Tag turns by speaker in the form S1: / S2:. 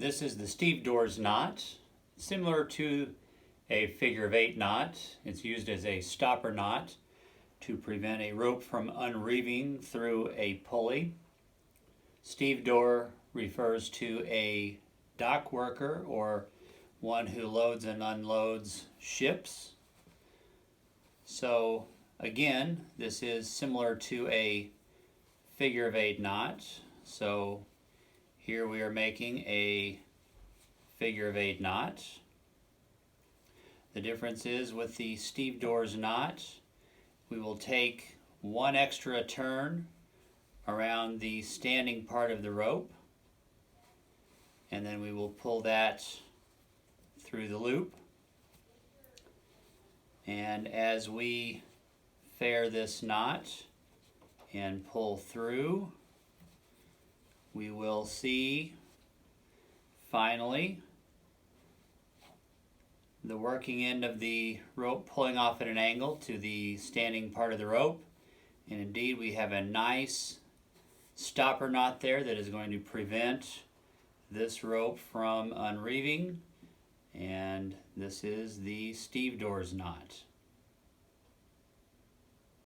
S1: This is the Stevedore's knot, similar to a figure of 8 knot. It's used as a stopper knot to prevent a rope from unreeving through a pulley. Stevedore refers to a dock worker or one who loads and unloads ships. So again, this is similar to a figure of 8 knot. So here we are making a figure of 8 knot. The difference is with the Stevedore's knot, we will take one extra turn around the standing part of the rope, and then we will pull that through the loop. And as we fare this knot and pull through, we will see finally the working end of the rope pulling off at an angle to the standing part of the rope. And indeed we have a nice stopper knot there that is going to prevent this rope from unreeving. And this is the Stevedore's knot.